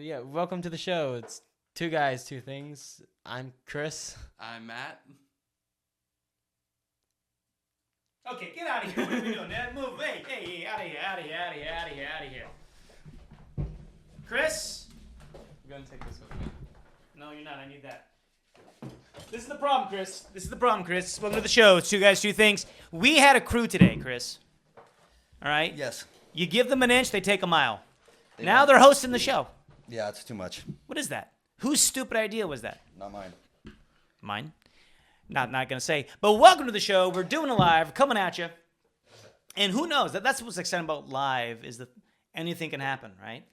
Yeah, welcome to the show. It's Two Guys, Two Things. I'm Chris. I'm Matt. Okay, get out of here. What are we doing, Ned? Move. Hey, out of here. Chris? I'm going to take this with me. No, you're not. I need that. This is the problem, Chris. Welcome to the show. It's Two Guys, Two Things. We had a crew today, Chris. All right? Yes. You give them an inch, they take a mile. Now don't. they're hosting the show. Yeah, it's too much. What is that? Whose stupid idea was that? Not mine. Mine? Not gonna say. But welcome to the show. We're doing it live, coming at you. And who knows? That's what's exciting about live is that anything can happen, right?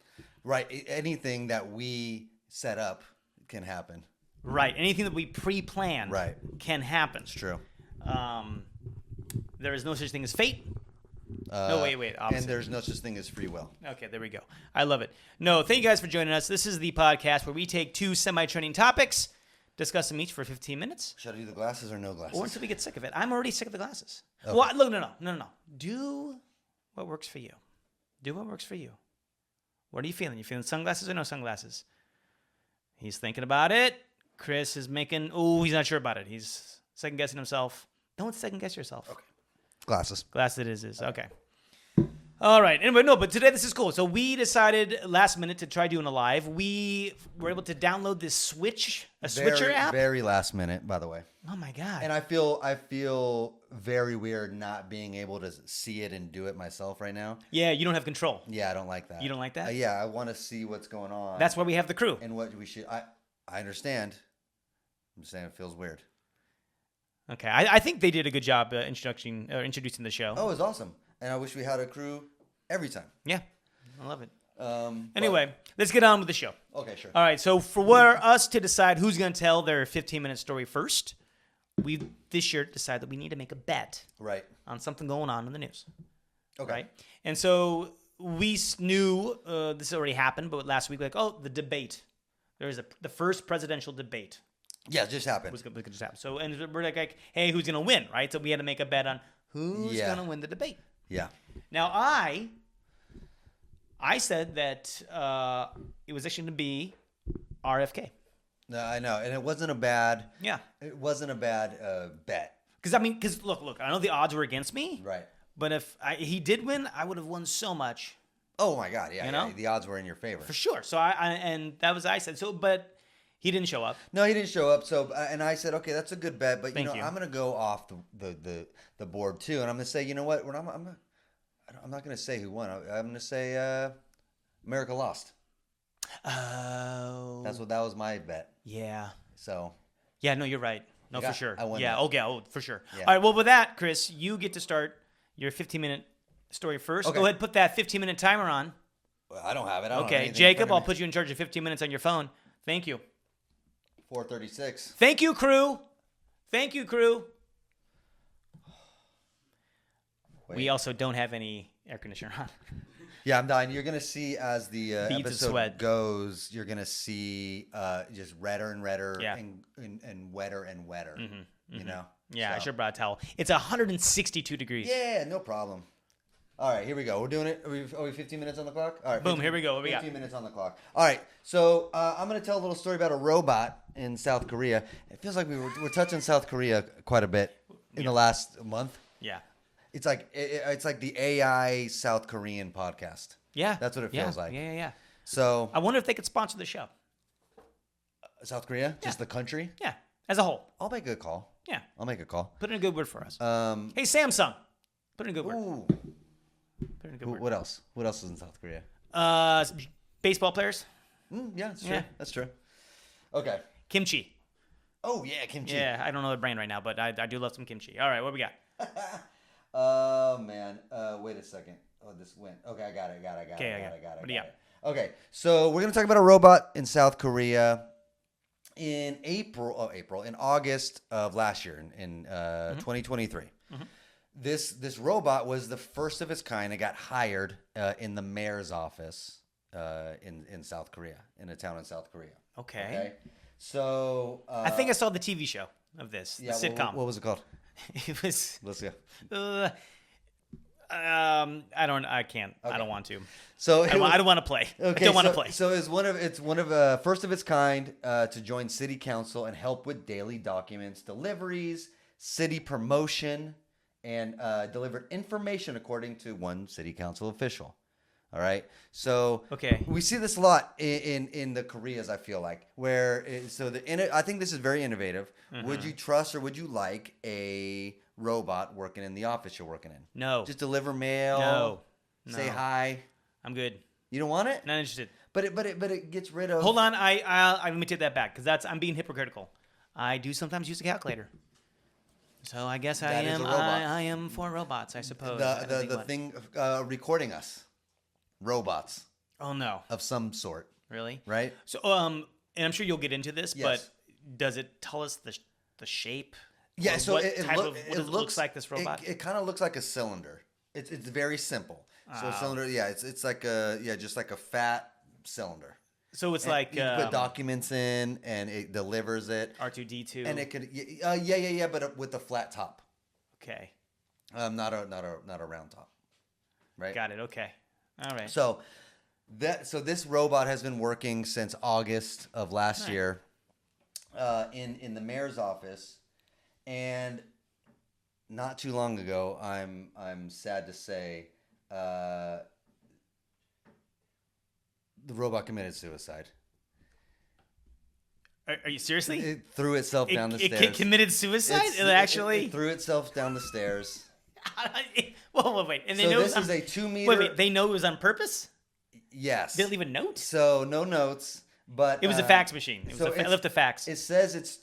Right. Anything that we set up can happen. Right. Anything that we pre-plan Right. can happen. It's true. There is no such thing as fate. No, wait. Opposite. And there's no such thing as free will. Okay, there we go. I love it. No, thank you guys for joining us. This is the podcast where we take two semi-trending topics, discuss them each for 15 minutes, Should I do the glasses or no glasses? or until we get sick of it. I'm already sick of the glasses. Okay. Well, look, no. Do what works for you. Do what works for you. What are you feeling? You feeling sunglasses or no sunglasses? He's thinking about it. Chris is making, he's not sure about it. He's second-guessing himself. Don't second-guess yourself. Okay. Glasses. Glass it is. Okay. All right. Anyway, no, but today this is cool. So we decided last minute to try doing a live. We were able to download this Switcher app. Very last minute, by the way. Oh my God. And I feel very weird not being able to see it and do it myself right now. Yeah, you don't have control. Yeah, I don't like that. You don't like that? Yeah, I want to see what's going on. That's why we have the crew. and what we should. I understand. I'm just saying it feels weird. Okay. I think they did a good job introducing the show. Oh, it's awesome. And I wish we had a crew every time. Yeah. I love it. But- Anyway, let's get on with the show. okay, sure. All right. So for us to decide who's going to tell their 15-minute story first, we this year decided that we need to make a bet Right. on something going on in the news. Okay. Right? And so we knew this already happened, but last week, the debate. There was the first presidential debate Yeah, it just happened. was going to just happen. So, and we're like, hey, who's going to win, right? So we had to make a bet on who's Yeah. going to win the debate. Yeah. Now, I said that it was actually going to be RFK. No, I know, and it wasn't a bad. Yeah. It wasn't a bad bet. Because look, I know the odds were against me, Right. but if he did win, I would have won so much. Oh my God! Yeah, You know? yeah, the odds were in your favor. For sure. So and that was I said. So, but he didn't show up. No, he didn't show up. So, and I said, okay, that's a good bet, but Thank you. I'm gonna go off the board too, and I'm gonna say, you know what? I'm not gonna say who won. I'm gonna say America lost. Oh. That was my bet. Yeah. So Yeah. No, you're right. No, Yeah, for sure. I won Yeah. that. Okay. Oh, for sure. Yeah. All right. Well, with that, Chris, you get to start your 15-minute story first. Okay. Go ahead, put that 15-minute timer on. I don't have it. I don't have Okay, anything in Jacob, front I'll of me. put you in charge of 15 minutes on your phone. Thank you. 4:36. Thank you, crew. Thank you, crew. Wait. We also don't have any air conditioner on. Yeah, I'm dying. You're gonna see as the Beads of episode sweat. goes. You're gonna see just redder and redder, Yeah. and wetter and wetter. You know. Yeah, I So- should have brought a towel. It's 162 degrees. Yeah, no problem. All right, here we go. We're doing it. Are we 15 minutes on the clock? All right. Boom, here we go. What we got? 15 minutes on the clock. All right. So I'm going to tell a little story about a robot in South Korea. It feels like we're touching South Korea quite a bit in the last month. Yeah. It's like it's like the AI South Korean podcast. Yeah. That's what it feels like. Yeah. So I wonder if they could sponsor the show. South Korea, just the country. Yeah, as a whole. I'll make a call. Yeah. I'll make a call. Put in a good word for us. Hey, Samsung. Put in a good word. ooh. Put in a good word. What else? What else is in South Korea? Baseball players. Yeah, that's true. Yeah. That's true. Okay. Kimchi. Oh yeah, kimchi. Yeah, I don't know the brand right now, but I do love some kimchi. All right, what we got? Oh man. Wait a second. Oh, this went. Okay, I got it. Okay, I got it. What do you got? Okay, so we're gonna talk about a robot in South Korea in in August of last year, in 2023. This robot was the first of its kind. It got hired in the mayor's office in South Korea, in a town in South Korea. Okay. So I think I saw the TV show of this, yeah, the sitcom. What was it called? It was Let's go. I can't. I Okay. don't want to. So I don't want to play. Okay, I don't want to so, play. So it's one of first of its kind to join city council and help with daily documents, deliveries, city promotion, and delivered information according to one city council official. All right. So Okay. we see this a lot in the Koreas. I feel like I think this is very innovative. Mm-hmm. Would you trust or would you like a robot working in the office you're working in? No. Just deliver mail. No. Say No. hi. I'm good. You don't want it? Not interested. But it gets rid of. Hold on. I let me take that back because I'm being hypocritical. I do sometimes use a calculator. So I guess That is a robot. I am for robots, I suppose. I don't think The what. thing recording us, robots Oh no. of some sort, Really? right? So and I'm sure you'll get into this, Yes. but does it tell us the shape? Yeah. Or So what it type look- of it what it looks like this robot? It kind of looks like a cylinder. It's very simple. So a cylinder, yeah, it's like just like a fat cylinder. So it's And like you can put documents in, and it delivers it, R2D2. and it could yeah, but with a flat top, Okay. not a round top, right? Got it. Okay. All right. So this robot has been working since August of last year in the mayor's office, and not too long ago, I'm sad to say, the robot committed suicide. Are you seriously? It threw itself down the stairs. Committed suicide? It actually. it threw itself down the stairs. Whoa, wait. And they So know this it was is on, a 2 meter. wait. They know it was on purpose. Yes. They don't leave a note. So no notes, but It was a fax machine. It was so I it's- left a fax. It says it's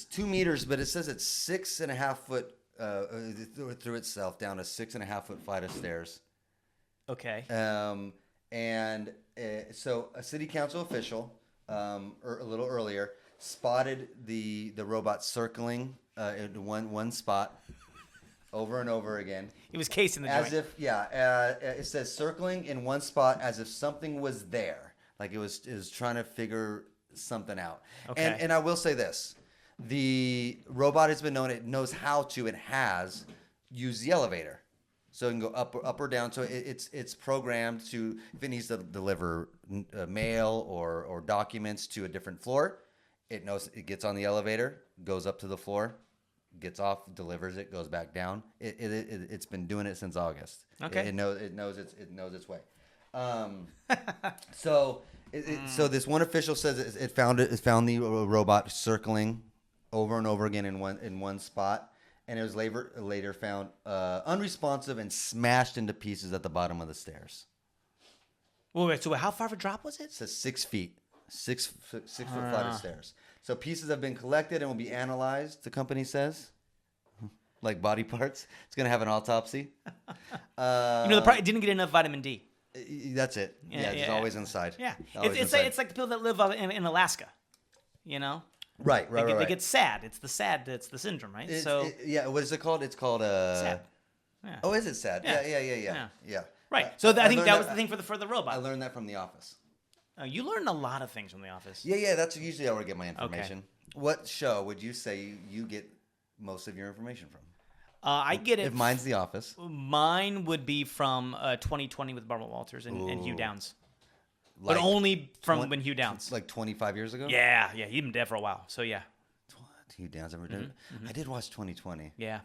2 meters, but it says it's 6.5 foot. It threw itself down a 6.5 foot flight of stairs. Okay. So a city council official, a little earlier, spotted the robot circling in one spot over and over again. He was casing the As joint. if, it says circling in one spot as if something was there, like it was trying to figure something out. Okay. And I will say this: the robot has been known; it knows how to and has used the elevator, so it can go up or down. So it's programmed to, if it needs to deliver mail or documents to a different floor, it knows, it gets on the elevator, goes up to the floor, gets off, delivers it, goes back down. It's been doing it since August. Okay. It knows its way. So this one official says it found the robot circling over and over again in one spot, and it was later found unresponsive and smashed into pieces at the bottom of the stairs. Wait. So how far of a drop was it? It says 6 feet, 6 foot flight of stairs. So pieces have been collected and will be analyzed, the company says. Like body parts. It's going to have an autopsy. It didn't get enough vitamin D. That's it. Yeah, it's always inside. Yeah. Always It's inside. like the people that live out in Alaska. You know. Right. They get sad. It's the syndrome, right? What is it called? It's called sad. Yeah. Oh, is it sad? Yeah. Yeah. Right. So I think learned that was the thing for the robot. I learned that from The Office. You learned a lot of things from The Office. Yeah. That's usually where I get my information. What show would you say you get most of your information from? I get it. If mine's The Office. Mine would be from 2020 with Barbara Walters and Hugh Downs. Like, But only from when Hugh Downs. Like 25 years ago? Yeah. He'd been dead for a while. So yeah. Hugh Downs ever did it? I did watch 2020 Yeah.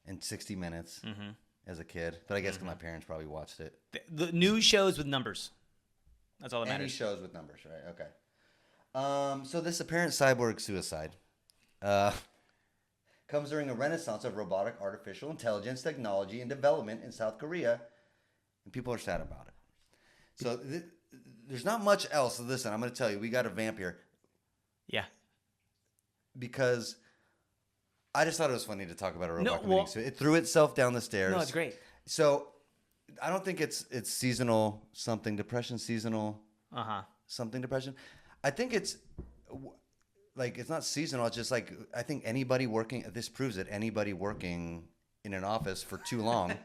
in 60 Minutes as a kid, but I guess 'cause my parents probably watched it. The news shows with numbers. That's all that Any matters. shows with numbers, right? Okay. So this apparent cyborg suicide comes during a renaissance of robotic artificial intelligence technology and development in South Korea, and people are sad about it. So there's not much else. Listen, I'm going to tell you, we got a vamp here Yeah. because I just thought it was funny to talk about a robot No, committing well- suicide. It threw itself down the stairs. No, it's great. So I don't think it's seasonal something depression, seasonal something depression. I think it's like it's not seasonal. It's just like I think anybody working. This proves it. Anybody working in an office for too long.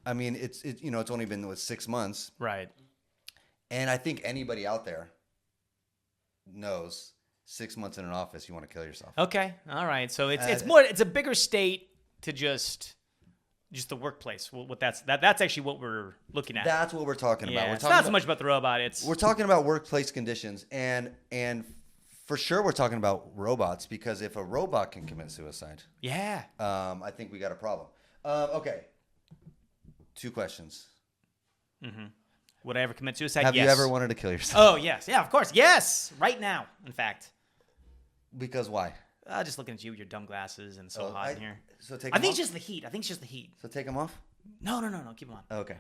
I mean, it's only been 6 months, Right. and I think anybody out there knows 6 months in an office, you want to kill yourself. Okay. All right. So it's a bigger state to just Just the workplace. What that's actually what we're looking at. That's what we're talking about. Yeah, We're it's talking not about, so much about the robot. It's we're talking about workplace conditions, and for sure we're talking about robots, because if a robot can commit suicide, yeah. I think we got a problem. Okay, 2 questions. Would I ever commit suicide? Have Yes. you ever wanted to kill yourself? Oh yes, yeah, of course, yes. Right now, in fact. Because why? Just looking at you with your dumb glasses and so Oh, hot in here. So take. I them think off? it's just the heat. I think it's just the heat. So take them off. No. Keep them on. Okay.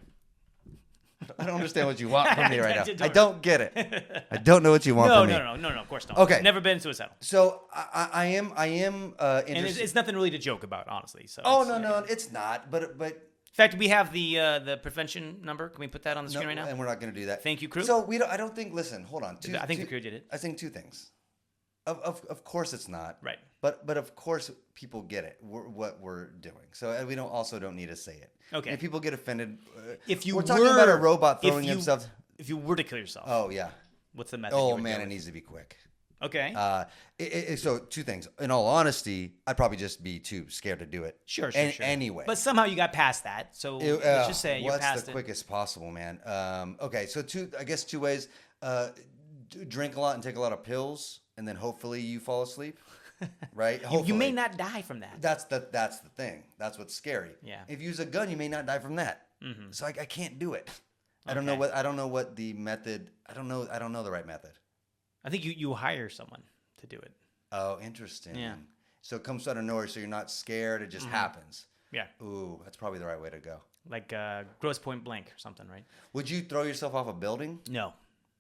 I don't understand what you want from me right now. Don't I don't get it. I don't know what you want No, from me. no, of course not. Okay. Never been suicidal. So I am And interested. it's nothing really to joke about, honestly. So Oh it's, no, it's not. But In fact, we have the prevention number. Can we put that on the no, screen right now? and we're not going to do that. Thank you, crew. So we don't. I don't think. Listen, hold on. I think the crew did it. I think 2 things. Of course it's not. Right. But of course people get it. What we're doing. So we don't need to say it. Okay. If people get offended, If you we're talking about a were- robot throwing if you- himself. If you were to kill yourself, Oh yeah. what's the method? you Oh would man, go it with? needs to be quick. Okay. So 2 things. In all honesty, I'd probably just be too scared to do it. Sure. Anyway. But somehow you got past that. So let's just say you're what's past the it. quickest possible, man? Okay, so 2 ways. Drink a lot and take a lot of pills, and then hopefully you fall asleep. Right? You may Hopefully. not die from that. That's the thing. That's what's scary. Yeah. If you use a gun, you may not die from that. So I can't do it. I don't know what the method. I don't know the right method. I think you hire someone to do it. Oh, interesting. Yeah. So it comes out of nowhere, so you're not scared. It just happens. Yeah. Ooh, that's probably the right way to go. Like Gross Point Blank or something, right? Would you throw yourself off a building? No.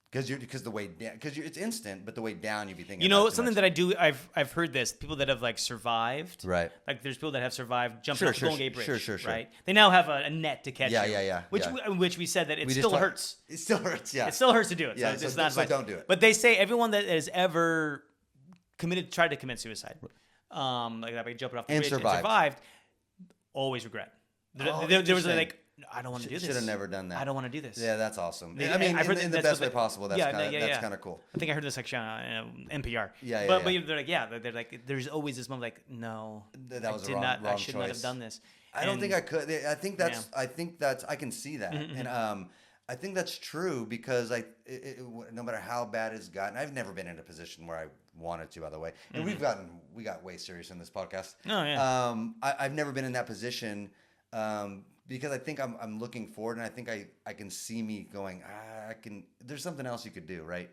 Because the way down, it's instant, but the way down you'd be thinking. You know about too something much. that I do. I've heard this. People that have like survived. Right. Like there's people that have survived jumping Sure, off the sure, Golden Gate Bridge. sure. Right. They now have a net to catch Yeah, you. yeah. Which we said that it We just still talked- hurts. It still hurts. Yeah. It still hurts to do it. Yeah, So, so it's don't- not so advice. don't do it. But they say everyone that has ever tried to commit suicide, like that by jumping off the And bridge survived. and survived, always regret. There was interesting. like, I don't want to do this. Should have never done that. I don't want to do this. Yeah, that's awesome. They- I mean, I've heard in that the that's best way what they- possible. That's yeah, kind of yeah. kind of cool. I think I heard this actually on NPR. Yeah, but yeah. they're like, they're like, there's always this moment like, no, That was I a did wrong- not, I wrong should not have choice. done this. I don't And- think I could. I think that's. I can see that, and I think that's true because no matter how bad it's gotten, I've never been in a position where I wanted to. By the way, and we got way serious in this podcast. Oh yeah. I've never been in that position because I think I'm looking forward, and I think I can see me going. I can. There's something else you could do, right?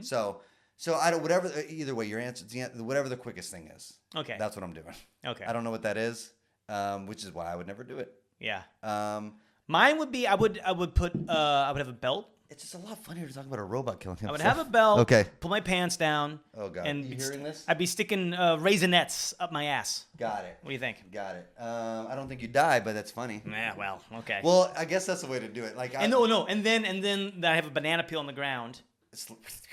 So I don't. Whatever. Either way, your answer. Whatever the quickest thing is. Okay. That's what I'm doing. Okay. I don't know what that is, which is why I would never do it. Yeah. Um, Mine would be I would have a belt. it's just a lot funnier to talk about a robot killing I himself. would have a belt. Okay. Pull my pants down. Oh, God. And You hearing this? I'd be sticking raisinets up my ass. Got it. What do you think? Got it. I don't think you die, but that's funny. Yeah. Well. Okay. Well, I guess that's the way to do it. Like, and no. And then I have a banana peel on the ground.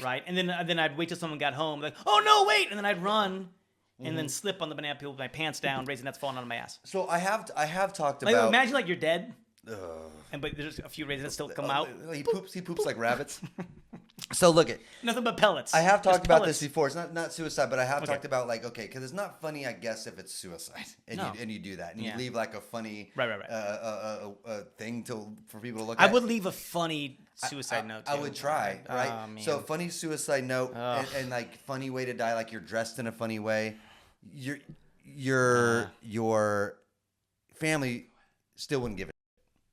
Right, and then I'd wait till someone got home, like, oh no, wait, and then I'd run, and then slip on the banana peel with my pants down, raisinets falling out of my ass. So I have talked Like, about. imagine like you're dead, but there's a few raisinets still come out. He poops like rabbits. So look it. Nothing but pellets. I have Just talked about pellets. this before. It's not suicide, but I have Okay. talked about like because it's not funny, I guess, if it's suicide and No. you do that and Yeah. you leave like a funny Right. thing for people to look I at. would leave a funny suicide note. I too. would try, Oh, right? man. So funny suicide note Ugh. and like funny way to die, like you're dressed in a funny way. Your family still wouldn't give it,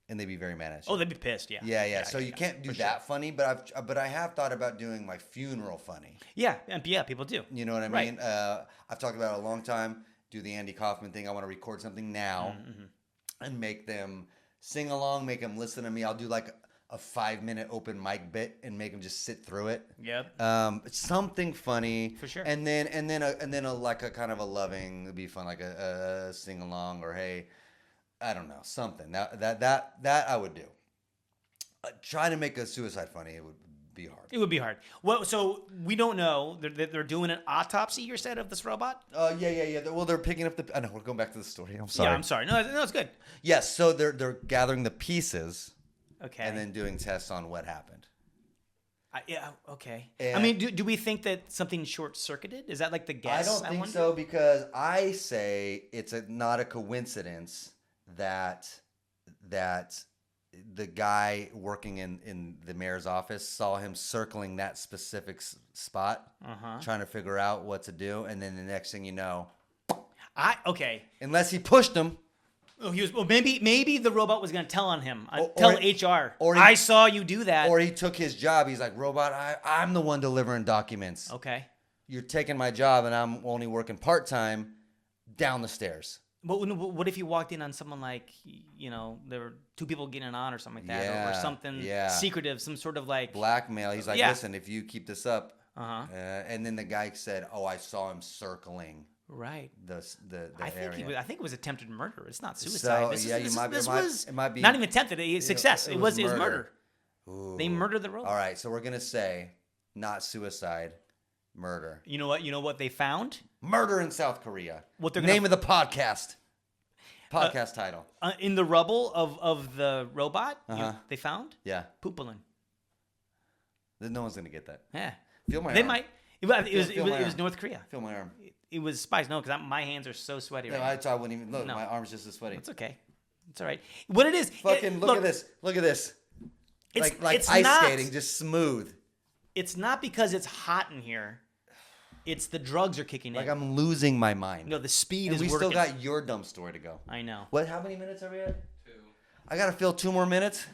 and they'd be very mad at you. Oh, they'd be pissed. Yeah. Yeah. So you can't do for that funny, but I have thought about doing my funeral funny. Yeah, and yeah, people do. You know what I Right. mean? I've talked about it a long time. Do the Andy Kaufman thing. I want to record something now and make them sing along, make them listen to me. I'll do like a 5-minute open mic bit and make them just sit through it. Yep. Something funny For sure. and then a like a kind of a loving. It'd be fun, like a sing along or hey, I don't know, something that I would do. Trying to make a suicide funny, it would be hard. It would be hard. Well, so we don't know. They're doing an autopsy. You said of this robot. Yeah. Well, they're picking up the. I know we're going back to the story. I'm sorry. Yeah, I'm sorry. No, it's good. Yes, so they're gathering the pieces Okay. and then doing tests on what happened. Yeah. Okay. And- I mean, do we think that something short circuited? Is that like the guess? I don't think wonder? so because I say it's not a coincidence that the guy working in the mayor's office saw him circling that specific spot, trying to figure out what to do, and then the next thing you know, Okay. unless he pushed him. Oh, maybe the robot was gonna tell on him. Or- Tell or- HR. or he- I saw you do that. Or he took his job. He's like, robot, I'm the one delivering documents. Okay. You're taking my job, and I'm only working part-time down the stairs. But what if you walked in on someone like, there were two people getting on or something like that, or Yeah, something yeah. secretive, some sort of like. Blackmail. He's like, Yeah. listen, if you keep this up. Uh-huh. And then the guy said, oh, I saw him circling Right. the I think area. I think it was attempted murder. It's not suicide. So, This yeah, is- you might be- this it might- was it might be- not even attempted. It's success. it It was was murder. murder. Ooh. They murdered the robot. All right, so we're gonna say not suicide, murder. You know what? You know what they found? Murder in South Korea. What they're gonna- Name of the podcast. Podcast title. In the rubble of the robot, they found Yeah, poop balloon. no one's gonna get that. Yeah. Feel my They arm. might. It Feel my was arm. North Korea. Feel my arm. It was spies. No, because my hands are so sweaty No, right now. I wouldn't even look. No. My arm's just as sweaty. It's okay. It's all right. What it is? Fucking look at this. Look at this. It's Like it's ice not, skating, just smooth. It's not because it's hot in here. It's the drugs are kicking Like in. I'm losing my mind. No, the speed and is we working. still got your dumb story to go. I know. What? How many minutes are we at? 2. I gotta fill 2 more minutes.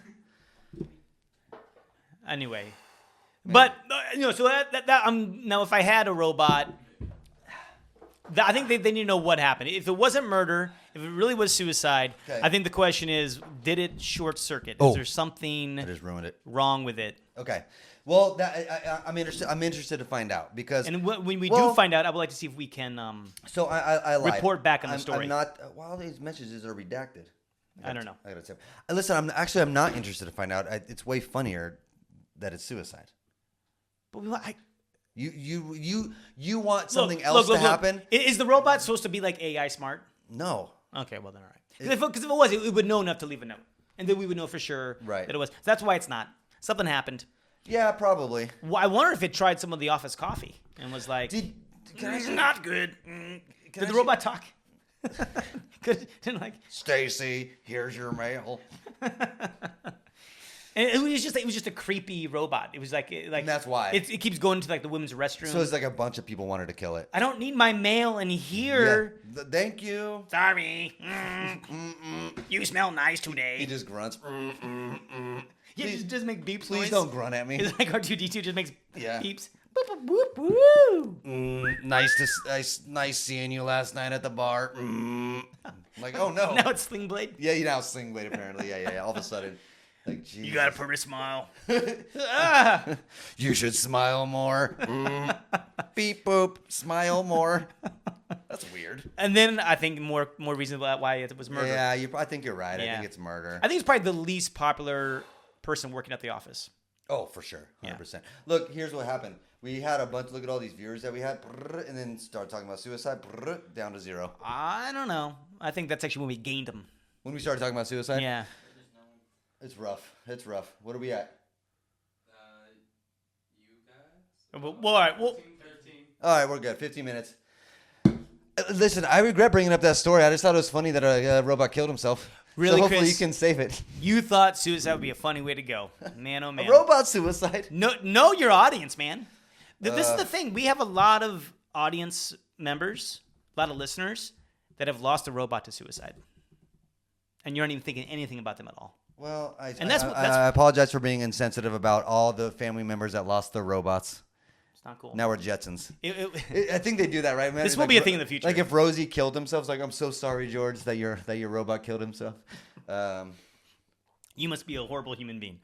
Anyway, but so that now if I had a robot, I think they need to know what happened. If it wasn't murder, if it really was suicide, Okay. I think the question is, did it short circuit? Oh. Is there something I just ruined it. wrong with it? Okay. Well, I'm interested. I'm interested to find out because. And when we Well- do find out, I would like to see if we can. So I lied. Report back on the I'm story. not. Well, these messages are redacted. I don't know. I gotta tell. Listen, I'm not interested to find out. It's way funnier that it's suicide. But You want something else to happen? Is the robot supposed to be like AI smart? No. Okay, well then all right. Because if it was, it would know enough to leave a note, and then we would know for sure Right. that it was. So that's why it's not. Something happened. Yeah, probably. Well, I wonder if it tried some of the office coffee and was like, It's not good. Did the robot talk? Didn't like. Stacy, here's your mail. And it was just a creepy robot. It was like And that's why. it keeps going to like the women's restroom. So it's like a bunch of people wanted to kill it. I don't need my mail in here. Yeah. Thank you. Sorry. You smell nice today. He just grunts. Yeah, just make beeps. Please noise. don't grunt at me. It's like R2D2 just makes Yeah. beeps. Boop, boop, boop, woo. Nice seeing you last night at the bar. Like, oh no. Now it's Sling Blade. Yeah, you now Sling Blade apparently. Yeah. All of a sudden, like, Jesus. You got a pretty smile. You should smile more. Beep boop. Smile more. That's weird. And then I think more reason why it was murder. Yeah, I think you're right. I Yeah. think it's murder. I think it's probably the least popular person working at the office. Oh, for sure. 100%. Look, here's what happened. We had a bunch. Look at all these viewers that we had. And then start talking about suicide. Down to 0. I don't know. I think that's actually when we gained them. When we started talking about suicide? Yeah. It's rough. It's rough. What are we at? You guys? Well, all right. Well, 13. All right, we're good. 15 minutes. Listen, I regret bringing up that story. I just thought it was funny that a robot killed himself. Really, so hopefully Chris? you can save it. you thought suicide would be a funny way to go. Man, oh man. Robot suicide. Know your audience, man. This is the thing. We have a lot of audience members, a lot of listeners that have lost a robot to suicide. And you're not even thinking anything about them at all. Well, And that's- I apologize for being insensitive about all the family members that lost their robots. It's not cool. Now we're Jetsons. It- I think they do that, right, man? This will be a thing in the future. Like if Rosie killed himself, it's like, I'm so sorry, George, that your robot killed himself. You must be a horrible human being.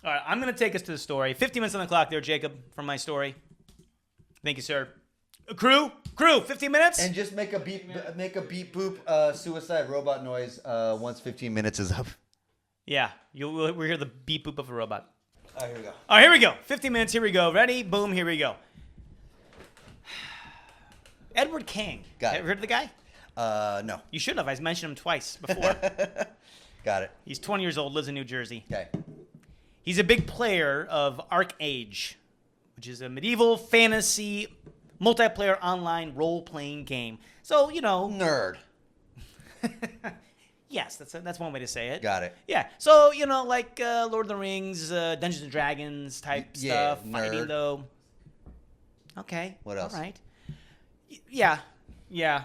All right, I'm going to take us to the story. 50 minutes on the clock there, Jacob, from my story. Thank you, sir. Crew, 15 minutes? And just make a beep boop suicide robot noise once 15 minutes is up. Yeah, we'll hear the beep boop of a robot. All right, here we go. All right, here we go. 15 minutes, here we go. Ready? Boom, here we go. Edward King. Got it. Ever heard of the guy? No. You should have. I mentioned him twice before. Got it. He's 20 years old, lives in New Jersey. Okay. He's a big player of Arc Age, which is a medieval fantasy multiplayer online role-playing game. So, Nerd. Yes, that's one way to say it. Got it. Yeah. So, like Lord of the Rings, Dungeons and Dragons type Yeah, stuff, fighting nerd. though. Okay. What else? All right. Yeah. Yeah.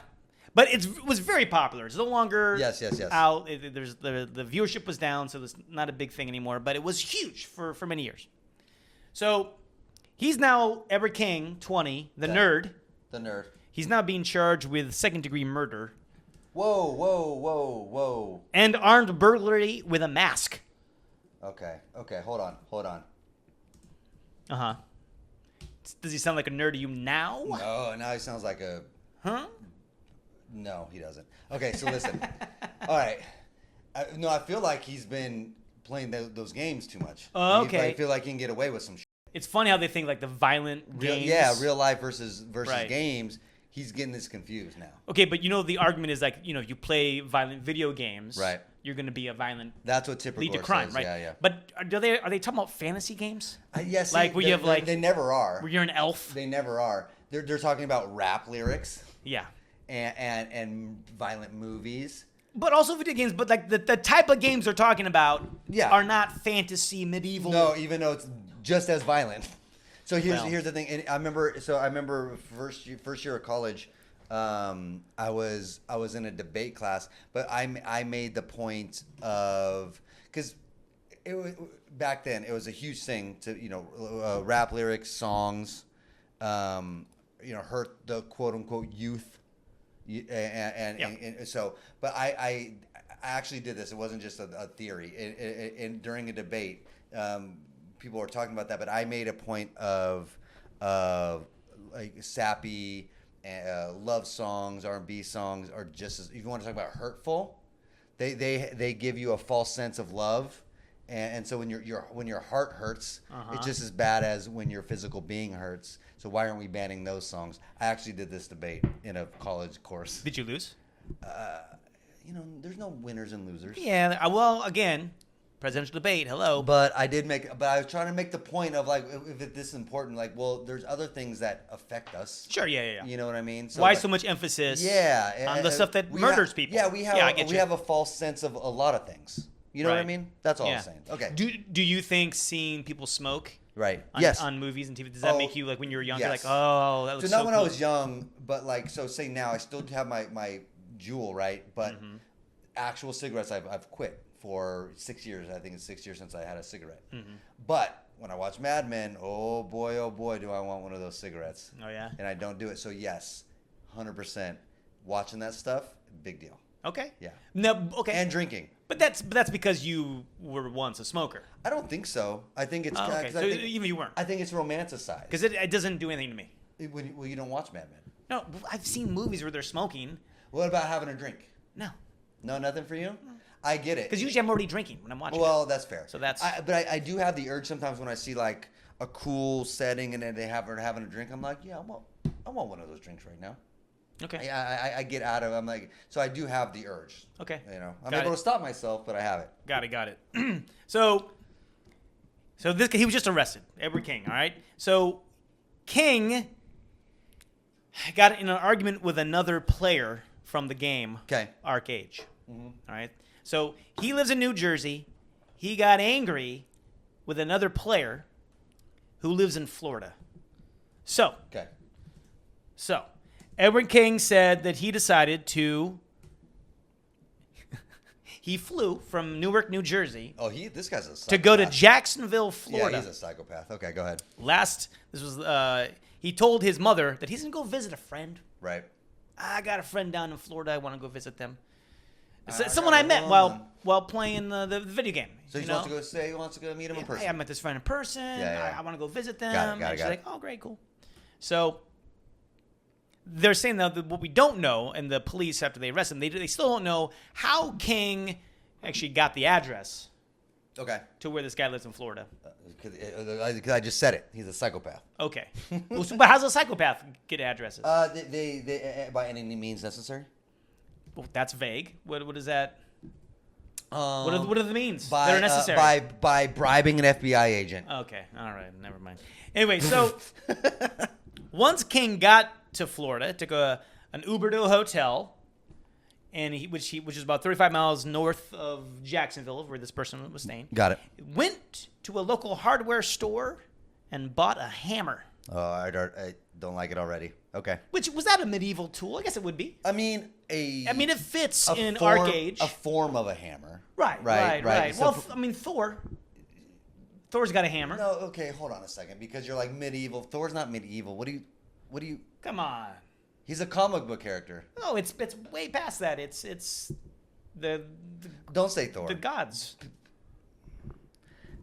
But it was very popular. It's no longer Yes. out. There's the viewership was down, so it's not a big thing anymore. But it was huge for many years. So he's now Edward King, 20, the Yeah. nerd. The nerd. He's now being charged with second-degree murder Whoa. and armed burglary with a mask. Okay. Hold on. Uh-huh. Does he sound like a nerd to you now? No, now he sounds like a. Huh? No, he doesn't. Okay, so listen. All right. I feel like he's been playing those games too much. Oh, okay. I feel like he can get away with some shit. It's funny how they think like the violent games. Yeah, real life versus Right. games. He's getting this confused now. Okay, but the argument is like, you play violent video games. Right. You're going to be a violent That's what Tipper lead to Gore crime, says. right? Yeah. But are they talking about fantasy games? Yes. Like, where you have, like- they never are. Where you're an elf? They never are. They're talking about rap lyrics Yeah. and violent movies. But also video games, but like the type of games they're talking about Yeah. are not fantasy, medieval. No, even though it's just as violent. So here's Well. the thing. And I remember first year of college, I was in a debate class, but I made the point of, because it was back then it was a huge thing to rap lyrics, songs, hurt the quote unquote youth. And so, but I actually did this. It wasn't just a theory. During a debate, people were talking about that, but I made a point of like sappy love songs, R&B songs are just as, if you want to talk about hurtful, they give you a false sense of love. And so when your heart hurts, it's just as bad as when your physical being hurts. So why aren't we banning those songs? I actually did this debate in a college course. Did you lose? There's no winners and losers. Yeah. Well, again, presidential debate. Hello. But I was trying to make the point of like, if this is important, like, well, there's other things that affect us. Sure. Yeah. You know what I mean? Why like, so much emphasis? on the stuff that murders people. Yeah, we have a false sense of a lot of things. You know what I Right. mean? That's all Yeah. I'm saying. Okay. Do you think seeing people smoke Right. on, Yes. on movies and TV, does that Oh, make you like when you were younger, yes. like, oh, that was So so not when cool. I was young, but like, so say now I still have my Juul, right? But Mm-hmm. actual cigarettes I've quit for 6 years. I think it's 6 years since I had a cigarette. Mm-hmm. But when I watch Mad Men, oh boy, do I want one of those cigarettes. Oh yeah. And I don't do it. So yes, 100% watching that stuff, big deal. Okay. Yeah. No. Okay. And drinking. But that's because you were once a smoker. I don't think so. I think it's Oh, okay. 'cause So I think, even you weren't, I think it's romanticized. because it doesn't do anything to me. Well, you don't watch Mad Men. No, I've seen movies where they're smoking. What about having a drink? No, No, nothing for you? I get it. because usually I'm already drinking when I'm watching. Well, that's fair. So that's- But I do have the urge sometimes when I see like a cool setting and then they're having a drink. I'm like, yeah, I want one of those drinks right now. it. Okay. I get out of. I'm like, so I do have the urge. Okay. I'm Got able it. to stop myself, but I have it. Got it. So this he was just arrested, Edward King. All right. So King got in an argument with another player from the game. Okay. Arcade. All right. So he lives in New Jersey. He got angry with another player who lives in Florida. So Okay. Edward King said that he decided to. He flew from Newark, New Jersey, Oh, this guy's a psychopath. to go to Jacksonville, Florida. Yeah, he's a psychopath. Okay, go ahead. He told his mother that he's gonna go visit a friend. Right. I got a friend down in Florida. I want to go visit them. I Someone got I a met woman. while playing the video game. So he you know? wants to go meet him in person. Hey, I met this friend in person. Yeah. I want to go visit them. Got it, And got she's it. like, oh, great, cool. So they're saying that what we don't know, and the police, after they arrest him, they still don't know how King actually got the address Okay. to where this guy lives in Florida. Because I just said it. He's a psychopath. Okay. Well, but how's a psychopath get addresses? They by any means necessary. Well, that's vague. What is that? Um, What are the means by, that are necessary? by bribing an FBI agent. Okay. All right. Never mind. Anyway, so once King got to Florida, took an Uber to a hotel, and which is about 35 miles north of Jacksonville, where this person was staying. Got it. Went to a local hardware store and bought a hammer. Oh, I don't like it already. Okay. Which was that a medieval tool? I guess it would be. I mean, it fits a in form, our gauge. A form of a hammer. Right. So Well, Thor's got a hammer. no, okay, hold on a second, because you're like medieval. Thor's not medieval. What do you? Come on. He's a comic book character. No, it's way past that. It's the Don't say Thor. the gods.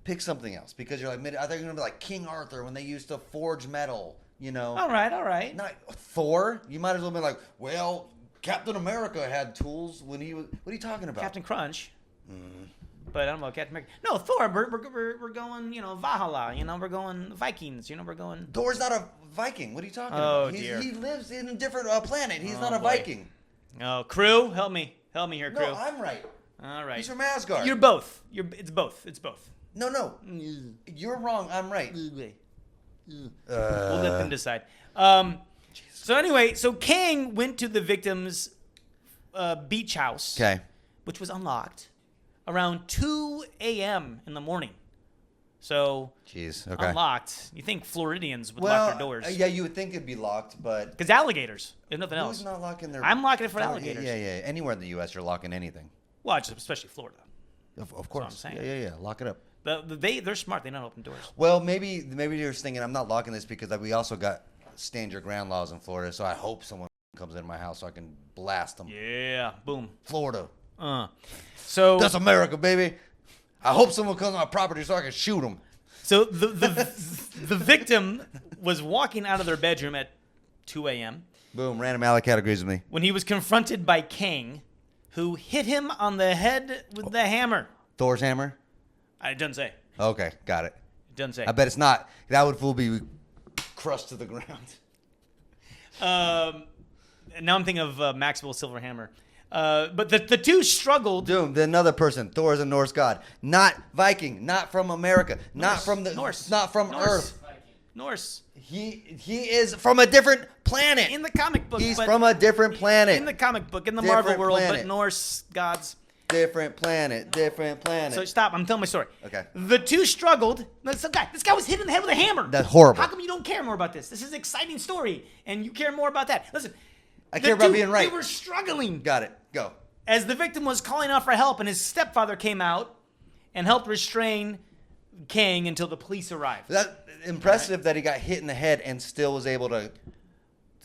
Pick something else, because you're like I thought you were gonna be like King Arthur when they used to forge metal. You know. All right. Not Thor. You might as well be like, well, Captain America had tools when he was. What are you talking about? Captain Crunch. But I don't know Captain America. No, Thor. We're going. Valhalla. We're going Vikings. We're going. Thor's not a Viking. What are you talking Oh, about? dear. He lives in a different planet. He's not a boy. Viking. Oh, crew, help me here, crew. No, I'm right. All right. He's from Asgard. You're both. It's both. No. You're wrong. I'm right. We'll let them decide. So anyway, Kang went to the victim's beach house, Okay. which was unlocked, around 2 a.m. in the morning. So Jeez. Okay. unlocked. You think Floridians would lock their doors? Yeah, you would think it'd be locked, but Because alligators. There's nothing who's else. not locking their? I'm locking it for Yeah, alligators. Yeah. Anywhere in the U.S., you're locking anything. Well, especially Florida. Of course. I'm saying. Yeah. Lock it up. They're smart. They don't open doors. Well, maybe you're thinking I'm not locking this because we also got stand your ground laws in Florida. So I hope someone comes into my house so I can blast them. Yeah. Boom. Florida. So That's America, baby. I hope someone comes on my property so I can shoot them. So the victim was walking out of their bedroom at 2 a.m. Boom. Random Alec agrees with me. when he was confronted by Kang, who hit him on the head with the hammer. Thor's hammer. It doesn't say. Okay, got it. It doesn't say. I bet it's not. That would fool be crushed to the ground. Now I'm thinking of Maxwell Silverhammer. But the two struggled. Doom, the another person. Thor is a Norse god, not Viking, not from America, not from the Norse. not from Norse. Earth. Norse. He is from a different planet. In the comic book. He's but from a different planet. In the comic book, in the Different Marvel world, planet. but Norse gods. Different planet. So stop. I'm telling my story. Okay. The two struggled. This guy was hit in the head with a hammer. That's horrible. How come you don't care more about this? This is an exciting story, and you care more about that. Listen. I the care about two- being right. They were struggling. Got it. Go. As the victim was calling out for help, and his stepfather came out and helped restrain Kang until the police arrived. That impressive that he got hit in the head and still was able to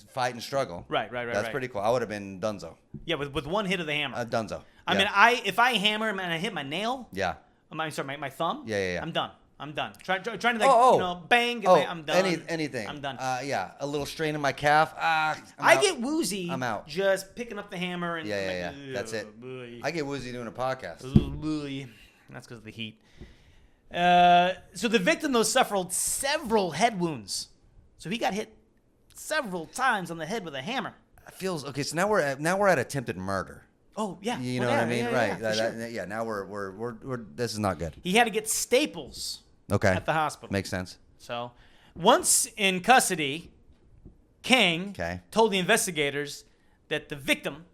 fight and struggle. Right. That's pretty cool. I would have been Dunzo. Yeah, with one hit of the hammer. Dunzo. I Yeah. mean, if I hammer him and I hit my nail, Yeah. my thumb. Yeah. I'm done. Trying to bang. I'm done. Anything. I'm done. Yeah. A little strain in my calf. I'm I out. get woozy. I'm out. Just picking up the hammer and Yeah. That's it. I get woozy doing a podcast. That's because of the heat. So the victim, though, suffered several head wounds. So he got hit several times on the head with a hammer. Feels okay. So now we're at attempted murder. Oh yeah, You Well, know yeah, what I mean, yeah, right? Yeah, for sure. Now we're this is not good. He had to get staples Okay. at the hospital. Makes sense. So once in custody, Kang Okay. told the investigators that the victim,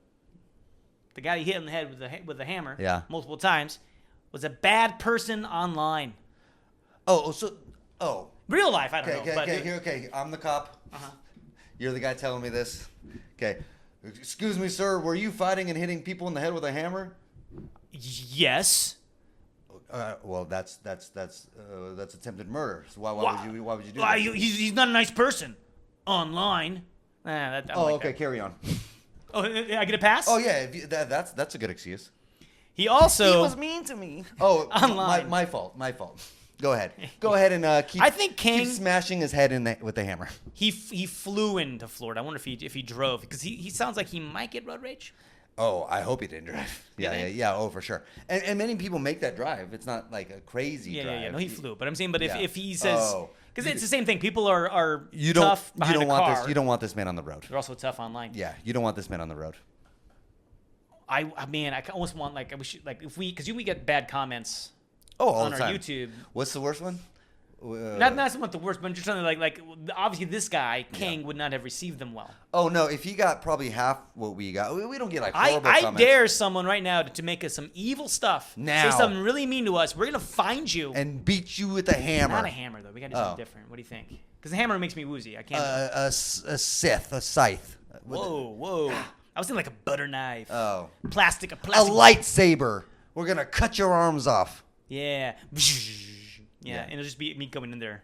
the guy he hit in the head with the hammer, Yeah. multiple times, was a bad person online. Oh. Real life, I don't know. But Okay. I'm the cop. You're the guy telling me this. Okay. Excuse me, sir. Were you fighting and hitting people in the head with a hammer? yes. Well, that's attempted murder. So why would you do Why, that? he's not a nice person online. I don't like Okay. that. Carry on. Oh, I get a pass? Oh yeah. That's a good excuse. He also mean to me. Oh, Online. my fault. Go ahead. Go ahead and keep. I think Kang- keep smashing his head with the hammer. he flew into Florida. I wonder if he drove, because he sounds like he might get road rage. Oh, I hope he didn't drive. Yeah. Oh, for sure. And many people make that drive. It's not like a crazy drive. Yeah. No, he flew. But I'm saying, Yeah. if he says, Oh. because it's the same thing. People are You tough don't. behind You don't a want car. this. You don't want this man on the road. They're also tough online. Yeah. You don't want this man on the road. I almost want we should, if we, because we get bad comments Oh, all on the our time. YouTube. What's the worst one? Not somewhat the worst, but I'm just trying to like obviously this guy Kang would not have received them well. Oh no, if he got probably half what we got, we don't get like I horrible comments. dare someone right now to make us some evil stuff. Now. Say something really mean to us. We're gonna find you. And beat you with a hammer. Not a hammer though. We gotta do something different. What do you think? Because the hammer makes me woozy. I can't. A scythe, a scythe. Whoa. I was thinking like a butter knife. Oh. Plastic. A lightsaber. We're gonna cut your arms off. Yeah. Yeah. And it'll just be me coming in there.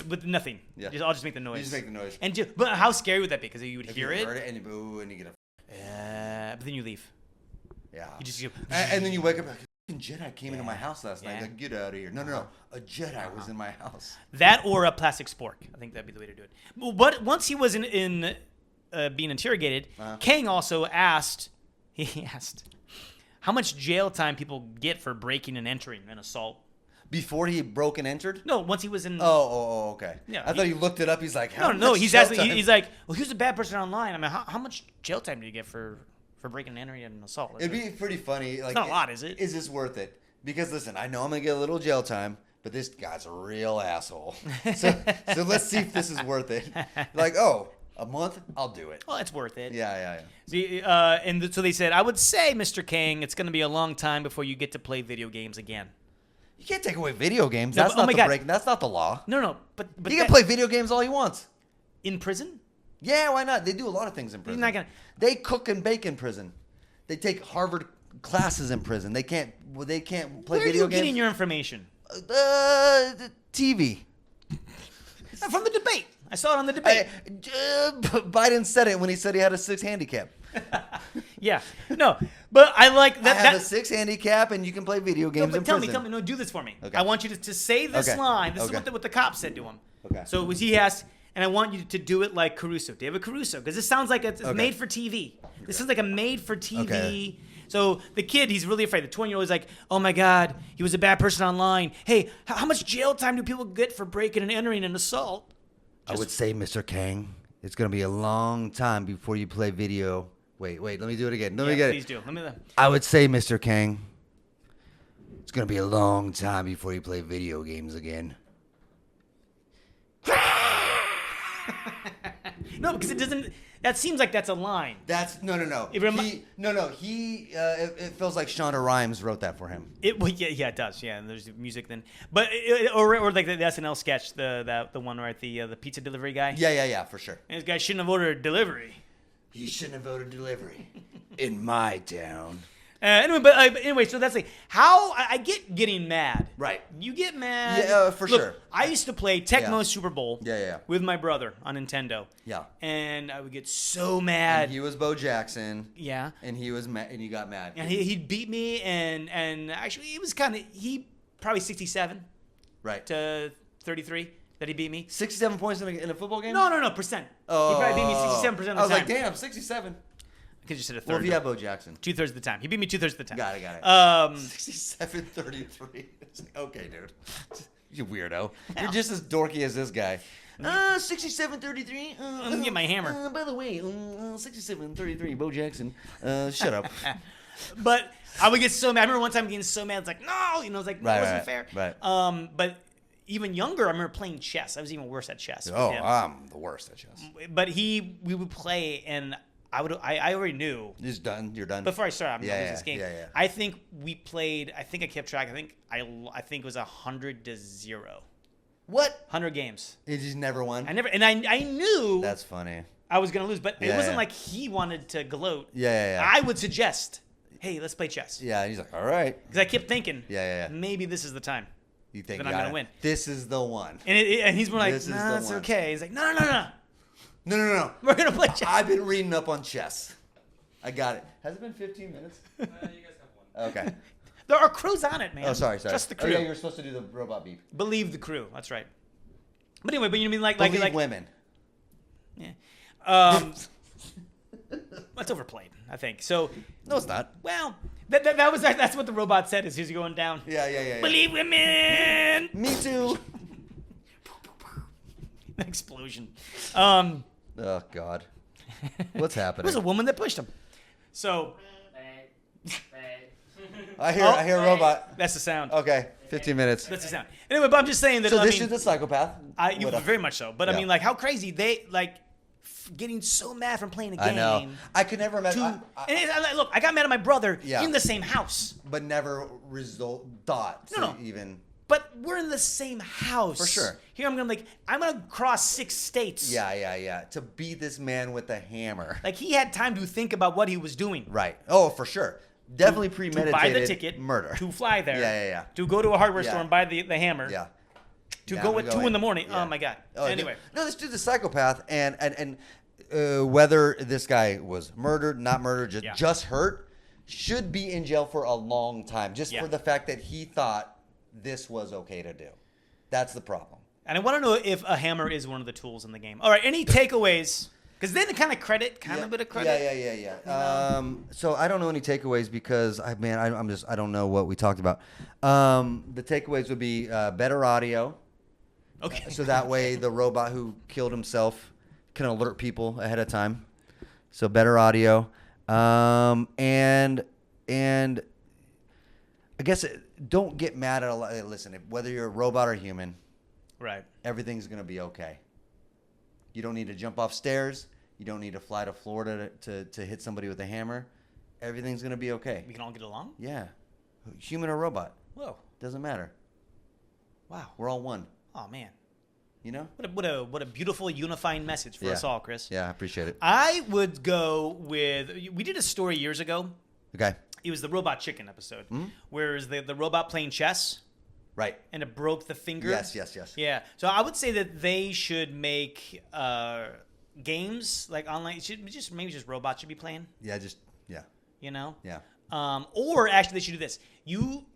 With nothing. Yeah. I'll just make the noise. You just make the noise. But how scary would that be? Because you would hear it. Heard it and you boo and you get a. But then you leave. Yeah. You just and then you wake up like, a Jedi came into my house last night. Yeah. Like, get out of here. No. A Jedi was in my house. That or a plastic spork. I think that'd be the way to do it. But once he was in being interrogated, Kang also asked, how much jail time people get for breaking and entering an assault. Before he broke and entered? No, once he was in. Oh, okay. Yeah, I thought he looked it up. He's like, No. much He's jail asking. time? He's like, well, he was a bad person online. I mean, how much jail time do you get for breaking and entering an assault? It'd be pretty funny. Like, it's not a lot, is it? Is this worth it? Because listen, I know I'm gonna get a little jail time, but this guy's a real asshole. So let's see if this is worth it. Like, a month, I'll do it. Well, it's worth it. Yeah. See, so they said, I would say, Mr. Kang, it's going to be a long time before you get to play video games again. You can't take away video games. No, That's but- oh not my the God. break. That's not the law. No, but He can play video games all he wants. in prison. Yeah, why not? They do a lot of things in prison. not gonna- They cook and bake in prison. They take Harvard classes in prison. They can't play Where are video you getting games. your information? TV. From the debate. I saw it on the debate. Biden said it when he said he had a 6 handicap. Yeah. No, but I like I that. have a 6 handicap, and you can play video No, games but in tell prison. me. No, do this for me. Okay. I want you to say this Okay. line. This Okay. is what the cop said to him. Okay. So it was he asked, and I want you to do it like Caruso, David Caruso, because this sounds like it's made for TV. This is like a made for TV. Okay. So the kid, he's really afraid. The 20-year-old is like, oh my God, he was a bad person online. Hey, how much jail time do people get for breaking and entering an assault? I would say, Mr. Kang, it's going to be a long time before you play video. Wait, let me do it again. Let me get Please it. do. I would say, Mr. Kang, it's going to be a long time before you play video games again. No, because it doesn't. That seems like that's a line. That's no. It It feels like Shonda Rhimes wrote that for him. Yeah, it does. Yeah, and there's music then, but or like the SNL sketch, the one right, the pizza delivery guy. Yeah, for sure. And this guy shouldn't have ordered delivery. He shouldn't have voted delivery in my town. Anyway, so that's like how I get getting mad. Right. You get mad. Yeah, for Look, sure. I used to play Tecmo Yeah. Super Bowl. Yeah. With my brother on Nintendo. Yeah. And I would get so mad. And he was Bo Jackson. Yeah. And he was mad, and he got mad. And he'd beat me, and actually it was he probably 67 Right. to 33 that he beat me. 67 points in a football game? No, percent. Oh. He probably beat me 67% of the time. I was like, damn, 67. I could just hit a third. Well, if you have Bo Jackson. 2/3 of the time. He beat me 2/3 of the time. Got it. 67-33. It's like, okay, dude. You weirdo. You're just as dorky as this guy. 67-33. Let me get my hammer. By the way, 67-33, Bo Jackson. Shut up. But I would get so mad. I remember one time getting so mad. It's like, no, it's like, that wasn't fair. Right. But even younger, I remember playing chess. I was even worse at chess. with Oh, him. I'm the worst at chess. But we would play, and I already knew. You're done. You're done. Before I started, I'm gonna lose this game. Yeah. I think we played. I think I kept track. I think it was 100-0. What? 100 games. You just never won? I knew That's funny. I was gonna lose, but it Yeah, wasn't yeah. like he wanted to gloat. Yeah. I would suggest, hey, let's play chess. Yeah, he's like, all right. Because I kept thinking, Yeah. maybe this is the time. You think Then I'm gonna win. This is the one. And he's more like, This is nah, the it's one. okay. He's like, no. No. We're gonna play chess. I've been reading up on chess. I got it. Has it been 15 minutes? You guys have one. Okay. There are crews on it, man. Oh, sorry. Trust the Oh, crew. yeah, you're supposed to do the robot beep. Believe the crew. That's right. But anyway, you know what I mean? Believe Like women. yeah. That's overplayed, I think. So, No, it's not. well, that's what the robot said as he's going down. Yeah. Believe women. Me too. Explosion. Oh, God. What's It happening? was a woman that pushed him. So I hear a robot. that's the sound. Okay. 15 minutes. That's the sound. Anyway, but I'm just saying that. So I this mean, is the psychopath. very much so. But I Yeah. mean, like, how crazy they like getting so mad from playing a game. I know. I could never imagine. Look, I got mad at my brother Yeah. in the same house. But never thought to No. even. But we're in the same house. For sure. Here I'm gonna cross 6 states. Yeah. To beat this man with a hammer. Like he had time to think about what he was doing. Right. Oh, for sure. Definitely premeditated To buy the ticket, murder. to fly there, Yeah. to go to a hardware Yeah. store and buy the hammer, Yeah. to Yeah, go I'm at gonna 2 in the morning. Yeah. Oh my god. Oh, Anyway, no, this dude's a psychopath, and whether this guy was murdered, not murdered, just hurt, should be in jail for a long time, just for the fact that he thought this was okay to do. That's the problem. and I want to know if a hammer is one of the tools in the game. All right, any takeaways? Because then kind of a bit of credit. Yeah. So I don't know any takeaways because I don't know what we talked about. The takeaways would be better audio. Okay. So that way the robot who killed himself can alert people ahead of time. So better audio. And I guess don't get mad at a lot. Listen, whether you're a robot or human, Right. everything's going to be okay. You don't need to jump off stairs. You don't need to fly to Florida to hit somebody with a hammer. Everything's going to be okay. We can all get along. Yeah. Human or robot. Whoa. Doesn't matter. Wow. We're all one. Oh man. You know? What a beautiful unifying message for us all, Chris. Yeah, I appreciate it. I would go with. We did a story years ago. Okay. It was the Robot Chicken episode, Mm-hmm. where is the robot playing chess Right. and it broke the finger. Yes. Yeah. So I would say that they should make games like online. Maybe just robots should be playing. Yeah, You know. yeah. Or actually, they should do this.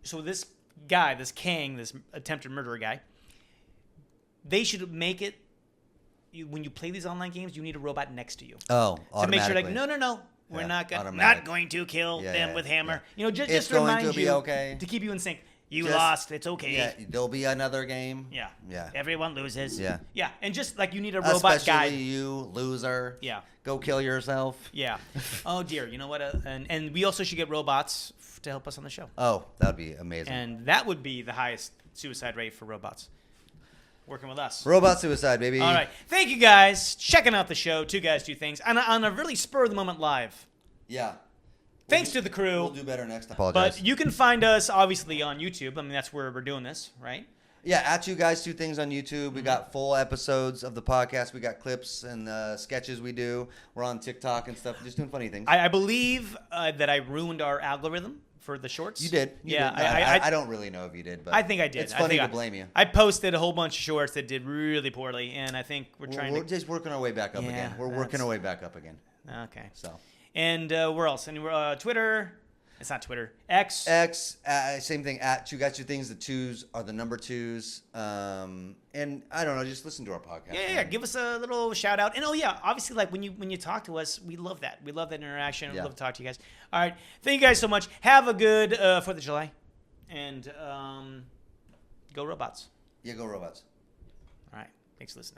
So this guy, this Kang, this attempted murderer guy, they should make it. When you play these online games, you need a robot next to you Oh, to make sure, like, automatically. no, we're Yeah, not automatic. going to kill Yeah, them yeah, with hammer. yeah. You know, just It's to going remind to be you okay. to keep you in sync. You Just- lost. It's okay. Yeah, there'll be another game. Yeah. Yeah. Everyone loses. Yeah. Yeah. And just like you need a robot Especially guy. you, loser. Yeah. Go kill yourself. Yeah. Oh dear. You know what? And we also should get robots to help us on the show. Oh, that'd be amazing. And that would be the highest suicide rate for robots working with us. Robot suicide, baby. All right. Thank you guys checking out the show. 2 Guys, 2 Things. On a really spur of the moment live. Yeah. Thanks to the crew. We'll do better next time. Apologize. But you can find us obviously on YouTube. I mean, that's where we're doing this, right? Yeah, at 2 Guys, 2 Things on YouTube. Mm-hmm. We got full episodes of the podcast. We got clips and sketches we do. We're on TikTok and stuff, just doing funny things. I believe that I ruined our algorithm for the shorts. You did. You Yeah, did. I don't really know if you did, but I think I did. It's I funny think to blame you. I posted a whole bunch of shorts that did really poorly, and I think we're trying We're just working our way back up Yeah, again. We're working that's- our way back up again. to. Okay. So And where else? Anywhere? Twitter. It's not Twitter. X. X, same thing. At 2 Guys, 2 Things. The 2s are the number 2s. And I don't know. Just listen to our podcast. Yeah. man. Give us a little shout out. And obviously, like when you talk to us, we love that. We love that interaction. We Yeah. love to talk to you guys. All right. Thank you guys so much. Have a good 4th of July. And go robots. Yeah, go robots. All right. Thanks for listening.